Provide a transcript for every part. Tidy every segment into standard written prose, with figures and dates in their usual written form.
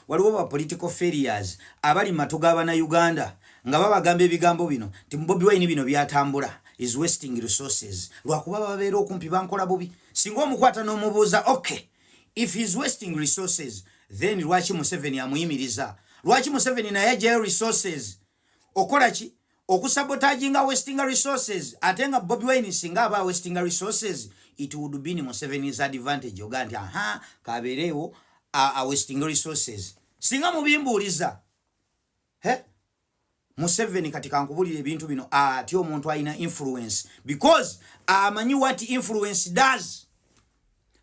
waliwo ba political failures abali matuga abana Uganda nga babagamba ebigambo bino ti BobiWine bino byatambula is wasting resources lwakuba babeera okumpi bankola bubi singa omukwata n'omubuuza okay if he's wasting resources then lwaki Museveni amuyimiriza lwaki Museveni naye ajjayo resources okola ki okusabotaginga wasting resources atenga BobiWine singa aba wasting resources it would be in Museveni's advantage oganti aha kaberewo a wasting resources singa mubimbuliza Museveni katika nkubulire ebintu bino ati omuntu alina influence because amanyi what influence does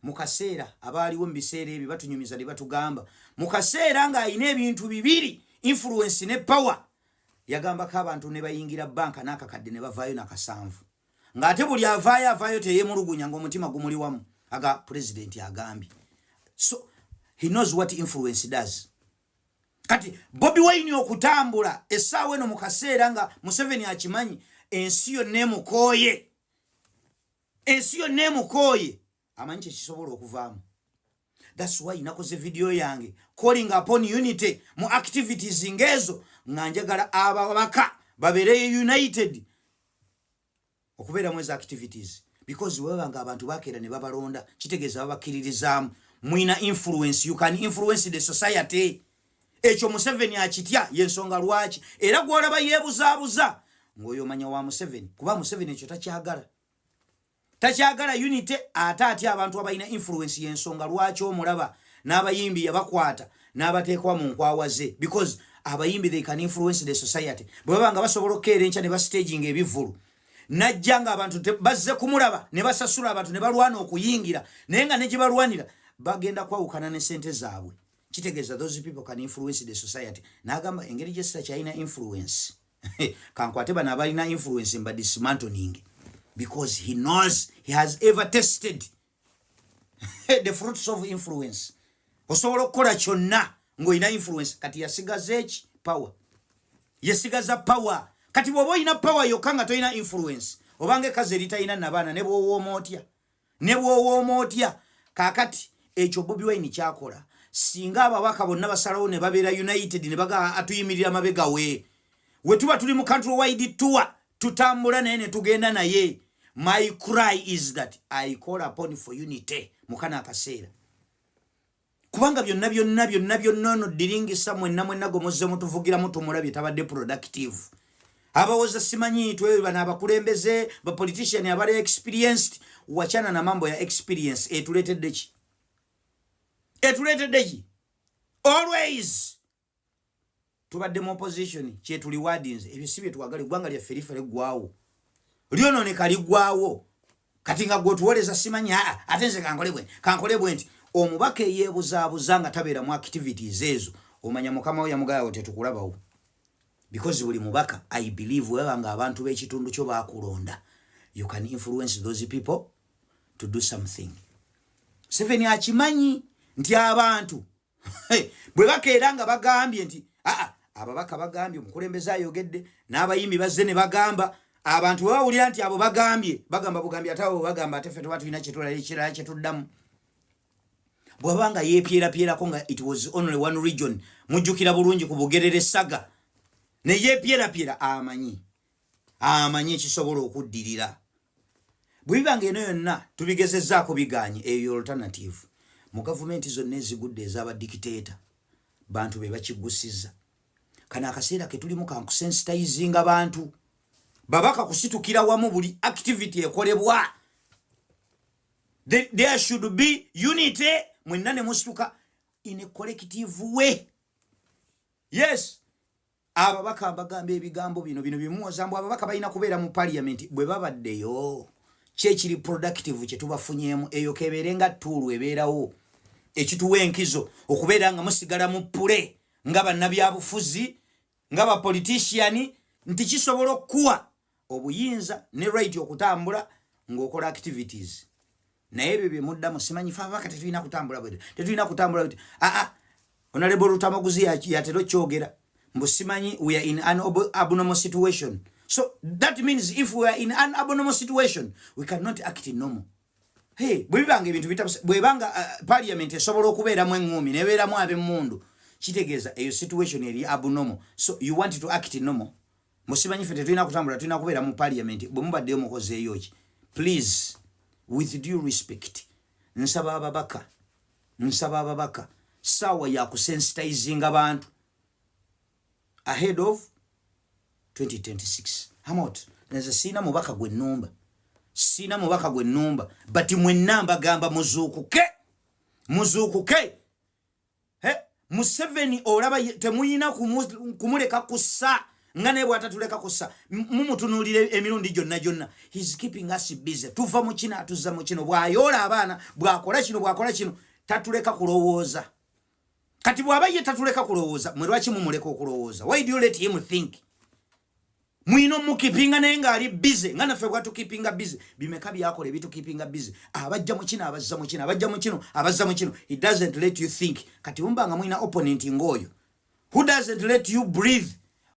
mukaseera abaliwo mbiseera ebi batunyumiza ne batugamba mukaseera nga alina ebintu bibiri influence ne power yagamba ka abantu ne bayingira banka nakakadde ne bavaayo nakasanvu ngate buli avaayo teyemulugunya ng'omutima gumuli wamu aga president agambye so he knows what influence does kati BobiWine okutambula essaawa eno mukaseera nga Museveni akimanyi ensi yonna emukooye amanyi kyekisobola okuvaamu. That's why nakoze video yange calling upon unity mu activities ngezo nga njagala ababaka babeere united okubeera mwezi activities because webanga abantu bakeera ne babalonda kitegeeza babakiririzamu mwina influence you can influence the society ekyo Museveni akitya yensonga lwaki era gwolaba yeebuzaabuza ngoyo manya wa Museveni kuba Museveni ekyo takyagala unity atya abantu abalina influence yensonga lwaki omulaba n'abayimbi yabakwata n'abateekwa mu nkwawaze because abayimbi they can influence the society bwebanga basobola okukeera enkya ne bastaging ebivulu najjanga abantu bazze kumulaba ne basasula abantu ne balwana okuyingira naye nga ne gye balwanira bagenda kwawukana ne sente zaabwe kitegeeza those people can influence the society n'agamba engeri gye sitakyalina influence kankwate bano abalina influence mba dismantling because he knows he has ever tested the fruits of influence osobola okukola kyonna ng'olina influence kati yasigaza eki power yesigaza power kati bw'oba olina power yokka nga tolina influence obanga ekazi eritalina nabaana ne bw'owooma otya kaakati ekyo BobiWine kyakola singa ababaka bonna basalawo ne babeera united ne baga atuyimirira mabega we tuba tuli mu country wide tour tutambula naye ne tugenda naye. My cry is that I call upon for unity mukana akaseera kubanga byonna no diringisa mwenna gomoze mutuvugira mutumulabye tabadde productive abawoza simanyi twe bana abakulembeze ba politician abali experienced wachana na mambo ya experience etuletedde ki always tubadde mu opposition kye tuli wardens ebyo sibye twagale gwanga lya ferifere gwawo lyono ne kaligwawo kati nga gwotuwoleza simanyi atenze kankole bwenti omubaka yeebuzaabuza nga tabeera mu activities ezo omanya mukama we yamugaawo tetukulabawo because buli mubaka I believe webanga abantu b'ekitundu kyo baakulonda you can influence those people to do something. Museveni akimanyi nti abantu bwe bakeera nga bagambye nti ababaka bagambye omukulembeze ayogedde n'abayimbi bazze ne bagamba abantu bawulira nti abo bagambye bagamba bugambi atawo bagamba ate ffe tuba tulina kyetulala ekirala kyetuddamu bw'abanga yeepyerako nga it was only one region mujjukira bulungi ku Bugerere Saga ne yeepyerapyera amanyi ekisobola okuddirira bwe bibanga eno yonna tubigezezzaako biganye eyo alternative mu gavumenti zonna ezigudde ez'abadikiteeta bantu be bakigusizza kana akaseera ke tulimu kankusensitizinga bantu babaka kusitukira wamu buli activity ekolebwa there should be unity mwenna ne musituka in a collective way. Yes ababaka bagamba ebigambo bino bimuwozambu ababaka balina kubeera mu parliament bwe babaddeyo kyekiri productive kye tubafunyemu eyo kebeerenga ttulu ebeerawo ekituwa enkizo okubeera nga musigala mu pule nga bannabyabufuzi nga bapolitician nti kisobola okuwa obuyinza ne right okutambula ng'okola activities naye ebyo bye muddamu simanyi fe ababaka tetulina kutambula bwe Honorable Rutamaguzi yatero kyogera mbu simanyi we are in an abnormal situation. So that means if we are in an abnormal situation we cannot act in normal. Bwebanga ebintu bwebanga parliament esobola okubeeramu eŋŋumi nebeeramu ab'emmundu kitegeza eyo situation eri abnormal, so you want to act normal. Musibanyi fete tulina kutambula, tulina kubeera mu parliament bwe mubaddeyo mukozeeyo ki. Please, with due respect, nsaba ababaka sawa ya kusensitizing abantu ahead of 2026. Hamot nze sina mubaka gwe nnumba, but mwenna mbagamba muzuukuke. Museveni olaba temuyina kumuleka kussa nga ne bwatatuleka kussa, mumutunuulire emirundi gyonna. He's keeping us busy. Tuva mu kino atuzza mu kino, bw'ayoola abaana, bw'akola kino tatuleka kulowooza. Kati bw'aba ye tatuleka kulowooza, mwe lwaki mumuleka okulowooza? Why do you let him think? Mwino mukipinga naye ng'ali busy, nga naffe bwatukipinga busy. Bimeka byakola ebitukipinga busy. Abajja mu kino abazza mu kino, abajja mu kino abazza mu kino. He doesn't let you think. Kati mumbanga mwina opponent ng'oyo who doesn't let you breathe.